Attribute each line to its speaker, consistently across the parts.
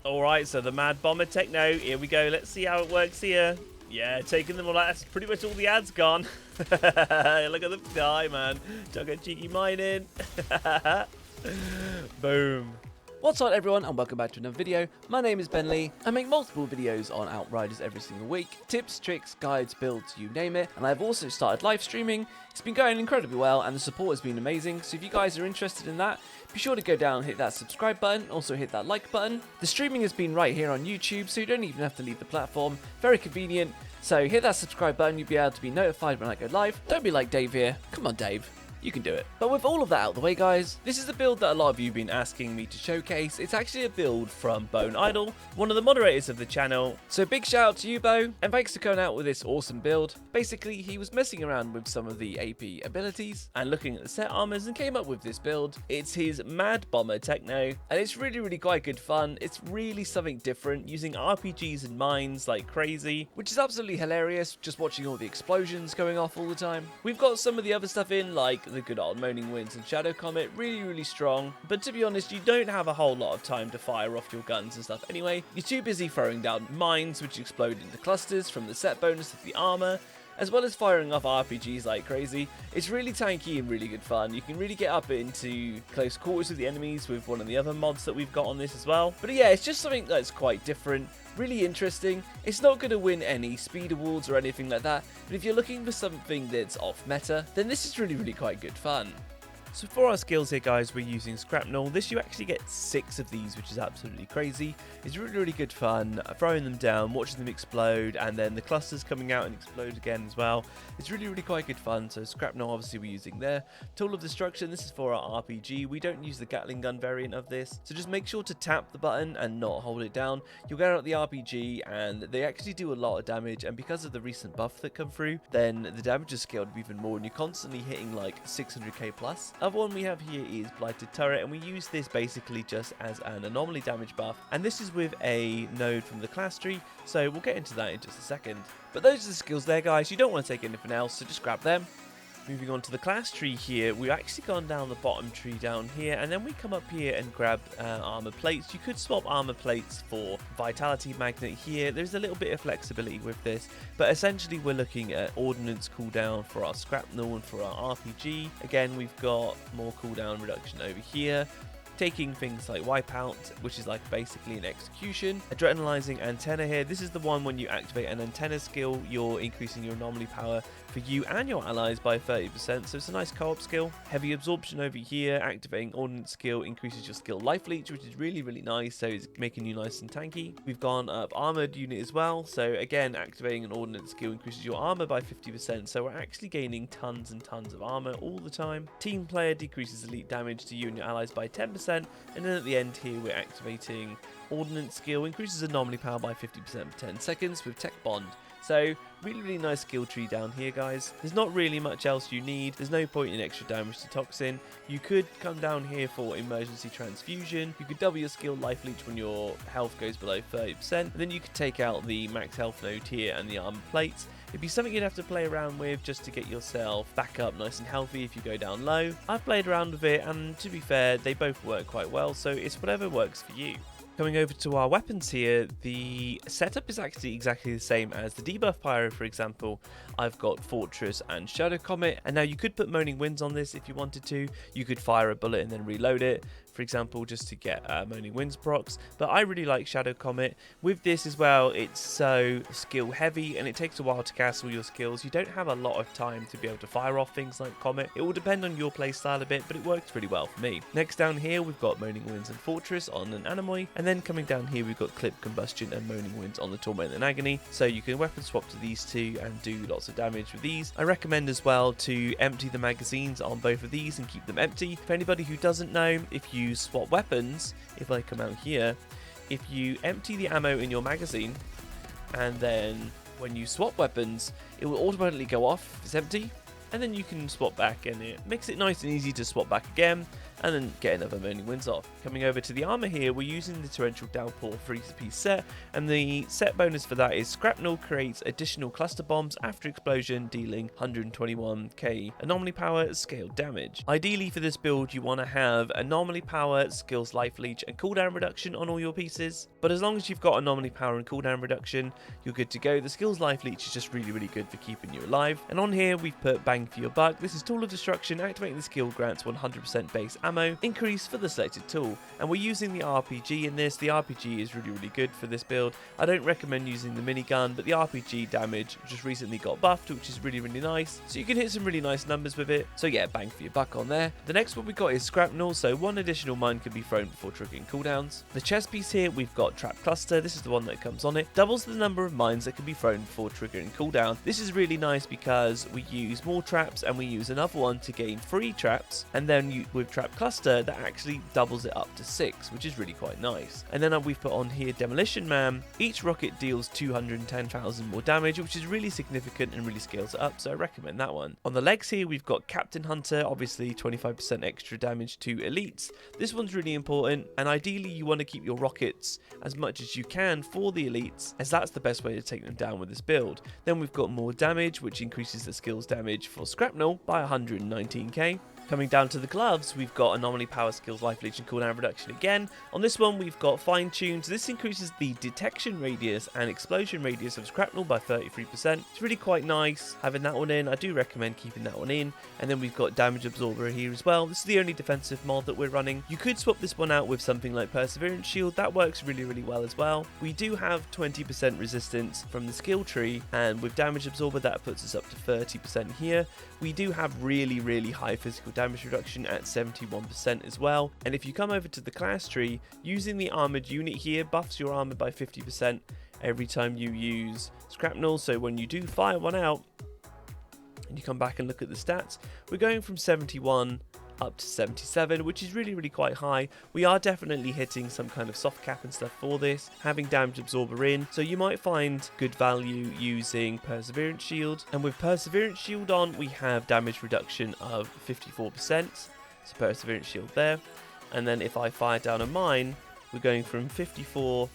Speaker 1: Alright, so the Mad Bomber Techno, here we go. Let's see how it works here. Yeah, taking them all out. That's pretty much all the ads gone. Look at the guy, man. Dug a cheeky mine in. Boom.
Speaker 2: What's up everyone, and welcome back to another video. My name is Ben Lee. I make multiple videos on Outriders every single week. Tips, tricks, guides, builds, you name it. And I've also started live streaming. It's been going incredibly well and the support has been amazing. So if you guys are interested in that, be sure to go down and hit that subscribe button. Also hit that like button. The streaming has been right here on YouTube, so you don't even have to leave the platform. Very convenient. So hit that subscribe button, you'll be able to be notified when I go live. Don't be like Dave here. Come on, Dave. You can do it. But with all of that out of the way, guys,
Speaker 1: this is the build that a lot of you have been asking me to showcase. It's actually a build from Bone Idol, one of the moderators of the channel.
Speaker 2: So big shout out to you, Bo, and thanks for coming out with this awesome build. Basically, he was messing around with some of the AP abilities
Speaker 1: and looking at the set armors and came up with this build. It's his Mad Bomber Techno,
Speaker 2: and it's really quite good fun.
Speaker 1: It's really something different, using RPGs and mines like crazy,
Speaker 2: which is absolutely hilarious, just watching all the explosions going off all the time.
Speaker 1: We've got some of the other stuff in, like the good old Moaning Winds and Shadow Comet, really strong, but to be honest, you don't have a whole lot of time to fire off your guns and stuff anyway. You're too busy throwing down mines which explode into clusters from the set bonus of the armor, as well as firing off RPGs like crazy. It's really tanky and really good fun. You can really get up into close quarters with the enemies with one of the other mods that we've got on this as well. But yeah, it's just something that's quite different, really interesting. It's not going to win any speed awards or anything like that, but if you're looking for something that's off meta, then this is really quite good fun. So for our skills here, guys, we're using scrapnel. This, you actually get 6 of these, which is absolutely crazy. It's really good fun, throwing them down, watching them explode, and then the clusters coming out and explode again as well. It's really quite good fun. So scrapnel, obviously, we're using there. Tool of Destruction, this is for our RPG. We don't use the Gatling gun variant of this, so just make sure to tap the button and not hold it down. You'll get out the RPG, and they actually do a lot of damage, and because of the recent buff that come through, then the damage is scaled up even more, and you're constantly hitting like 600k plus. Other one we have here is Blighted Turret, and we use this basically just as an anomaly damage buff, and this is with a node from the class tree, so we'll get into that in just a second. But those are the skills there, guys. You don't want to take anything else, so just grab them. Moving on to the class tree here, we've actually gone down the bottom tree down here, and then we come up here and grab armor plates. You could swap armor plates for vitality magnet here. There's a little bit of flexibility with this, but essentially we're looking at ordnance cooldown for our scrapnel and for our RPG. Again, we've got more cooldown reduction over here. Taking things like Wipeout, which is like basically an execution. Adrenalizing Antenna here. This is the one when you activate an antenna skill, you're increasing your anomaly power for you and your allies by 30%, so it's a nice co-op skill. Heavy Absorption over here. Activating Ordnance skill increases your skill life leech, which is really nice, so it's making you nice and tanky. We've gone up Armored Unit as well, so again, activating an Ordnance skill increases your armor by 50%, so we're actually gaining tons and tons of armor all the time. Team Player decreases elite damage to you and your allies by 10%. And then at the end here, we're activating Ordnance skill, increases anomaly power by 50% for 10 seconds with Tech Bond. So really nice skill tree down here, guys. There's not really much else you need. There's no point in extra damage to Toxin. You could come down here for Emergency Transfusion. You could double your skill life leech when your health goes below 30%. And then you could take out the max health node here and the armor plates. It'd be something you'd have to play around with just to get yourself back up nice and healthy if you go down low. I've played around with it, and to be fair, they both work quite well, so it's whatever works for you. Coming over to our weapons here, the setup is actually exactly the same as the debuff pyro, for example. I've got Fortress and Shadow Comet, and now you could put Moaning Winds on this if you wanted to. You could fire a bullet and then reload it, for example, just to get Moaning Winds procs, but I really like Shadow Comet. With this as well, it's so skill heavy and it takes a while to cast all your skills. You don't have a lot of time to be able to fire off things like Comet. It will depend on your playstyle a bit, but it works really well for me. Next down here, we've got Moaning Winds and Fortress on an Anemoy, and then coming down here, we've got Clip Combustion and Moaning Winds on the Torment and Agony, so you can weapon swap to these two and do lots of damage with these. I recommend as well to empty the magazines on both of these and keep them empty. For anybody who doesn't know, if you swap weapons, if I come out here, if you empty the ammo in your magazine and then when you swap weapons, it will automatically go off if it's empty, and then you can swap back, and it makes it nice and easy to swap back again. and then get another Moaning Winds off. Coming over to the armor here, we're using the Torrential Downpour 3-piece set, and the set bonus for that is scrapnel creates additional cluster bombs after explosion, dealing 121k anomaly power scaled damage. Ideally for this build, you want to have anomaly power, skills life leech, and cooldown reduction on all your pieces, but as long as you've got anomaly power and cooldown reduction, you're good to go. The skills life leech is just really good for keeping you alive. And on here we've put bang for your buck. This is Tool of Destruction. Activating the skill grants 100% base ammo increase for the selected tool, and we're using the RPG in this. The RPG is really good for this build. I don't recommend using the minigun, but the RPG damage just recently got buffed, which is really nice, so you can hit some really nice numbers with it. So yeah, bang for your buck on there. The next one we got is scrapnel, so one additional mine can be thrown before triggering cooldowns. The chest piece here, we've got trap cluster. This is the one that comes on it. Doubles the number of mines that can be thrown before triggering cooldown. This is really nice because we use more traps and we use another one to gain 3 traps, and then with trap cluster that actually doubles it up to 6, which is really quite nice. And then we've put on here Demolition Man. Each rocket deals 210,000 more damage, which is really significant and really scales it up, so I recommend that one. On the legs here we've got Captain Hunter, obviously 25% extra damage to elites. This one's really important, and ideally you want to keep your rockets as much as you can for the elites, as that's the best way to take them down with this build. Then we've got more damage, which increases the skills damage for Scrapnel by 119k. Coming down to the gloves, we've got anomaly power, skills life leech, and cooldown reduction again. On this one we've got fine tuned. This increases the detection radius and explosion radius of Scrapnel by 33%. It's really quite nice having that one in. I do recommend keeping that one in. And then we've got damage absorber here as well. This is the only defensive mod that we're running. You could swap this one out with something like perseverance shield. That works really well as well. We do have 20% resistance from the skill tree, and with damage absorber that puts us up to 30% here. We do have really high physical damage reduction at 71% as well. And if you come over to the class tree, using the armored unit here buffs your armor by 50% every time you use scrapnel. So when you do fire one out and you come back and look at the stats, we're going from 71 up to 77, which is really quite high. We are definitely hitting some kind of soft cap and stuff for this, having damage absorber in, so you might find good value using perseverance shield. And with perseverance shield on, we have damage reduction of 54%, so perseverance shield there. And then if I fire down a mine, we're going from 54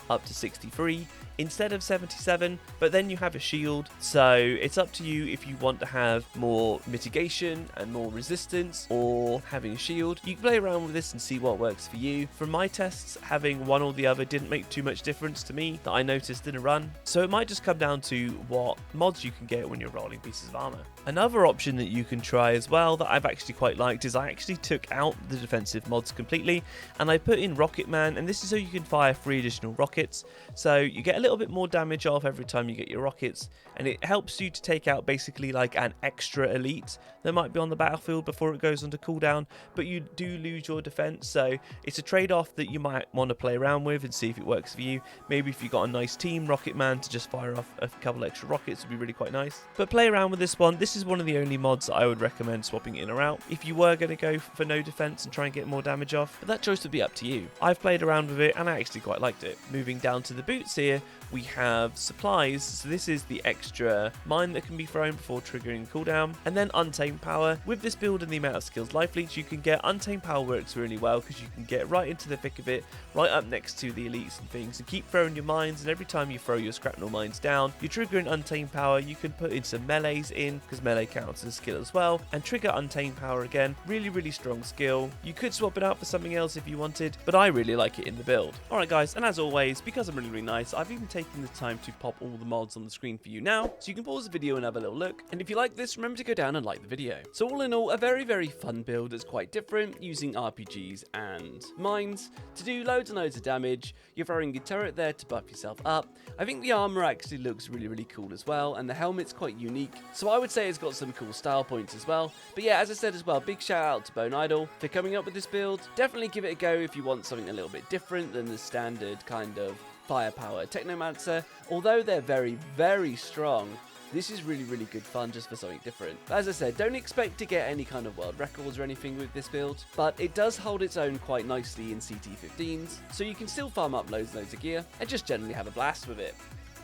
Speaker 1: up to 63 instead of 77, but then you have a shield, so it's up to you if you want to have more mitigation and more resistance or having a shield. You can play around with this and see what works for you. From my tests, having one or the other didn't make too much difference to me that I noticed in a run, so it might just come down to what mods you can get when you're rolling pieces of armor. Another option that you can try as well that I've actually quite liked is I actually took out the defensive mods completely and I put in Rocket Man, and this is so you can fire 3 additional rockets, so you get a little bit more damage off every time you get your rockets, and it helps you to take out basically like an extra elite that might be on the battlefield before it goes onto cooldown, but you do lose your defense, so it's a trade-off that you might want to play around with and see if it works for you. Maybe if you got a nice team, Rocket Man to just fire off a couple extra rockets would be really quite nice. But play around with this one. This is one of the only mods that I would recommend swapping in or out if you were going to go for no defense and try and get more damage off, but that choice would be up to you. I've played around with it and I actually quite liked it. Moving down to the boots here, we have supplies, so this is the extra mine that can be thrown before triggering cooldown, and then untamed power. With this build and the amount of skills life leech you can get, untamed power works really well because you can get right into the thick of it, right up next to the elites and things, and keep throwing your mines, and every time you throw your scrapnel mines down, you're triggering untamed power. You can put in some melees in because melee counts as a skill as well, and trigger untamed power again. Really strong skill. You could swap it out for something else if you wanted, but I really like it in the build. Alright guys, and as always, because I'm really nice, I've even taken the time to pop all the mods on the screen for you now, so you can pause the video and have a little look. And if you like this, remember to go down and like the video. So all in all, a very fun build that's quite different, using RPGs and mines to do loads and loads of damage. You're throwing your turret there to buff yourself up. I think the armor actually looks really cool as well, and the helmet's quite unique, so I would say it's got some cool style points as well. But yeah, as I said as well, big shout out to Bone Idol for coming up with this build. Definitely give it a go if you want something a little bit different than the standard kind of firepower Technomancer. Although they're very strong, this is really good fun just for something different. But as I said, don't expect to get any kind of world records or anything with this build, but it does hold its own quite nicely in CT15s, so you can still farm up loads and loads of gear and just generally have a blast with it.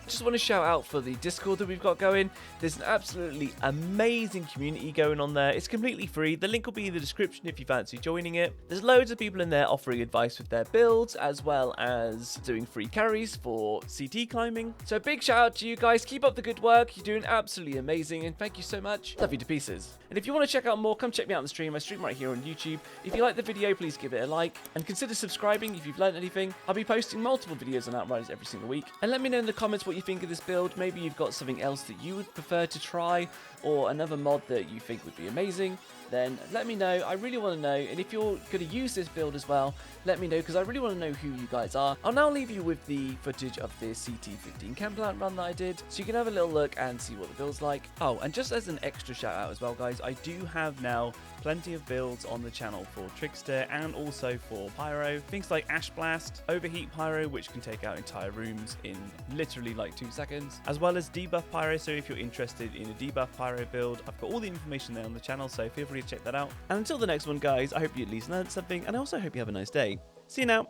Speaker 2: Just want to shout out for the Discord that we've got going. There's an absolutely amazing community going on there. It's completely free. The link will be in the description if you fancy joining it. There's loads of people in there offering advice with their builds, as well as doing free carries for CT climbing. So a big shout out to you guys. Keep up the good work. You're doing absolutely amazing, and thank you so much. Love you to pieces. And if you want to check out more, come check me out on the stream. I stream right here on YouTube. If you like the video, please give it a like, and consider subscribing if you've learned anything. I'll be posting multiple videos on Outriders every single week. And let me know in the comments what you think of this build. Maybe you've got something else that you would prefer to try, or another mod that you think would be amazing. Then let me know. I really want to know. And if you're going to use this build as well, let me know, because I really want to know who you guys are. I'll now leave you with the footage of the CT15 Campland run that I did, so you can have a little look and see what the build's like. Oh, and just as an extra shout out as well, guys, I do have now plenty of builds on the channel for Trickster and also for Pyro. Things like Ash Blast, Overheat Pyro, which can take out entire rooms in literally like 2 seconds, as well as Debuff Pyro. So if you're interested in a Debuff Pyro build, I've got all the information there on the channel, so feel free to check that out. And until the next one, guys, I hope you at least learned something, and I also hope you have a nice day. See you now.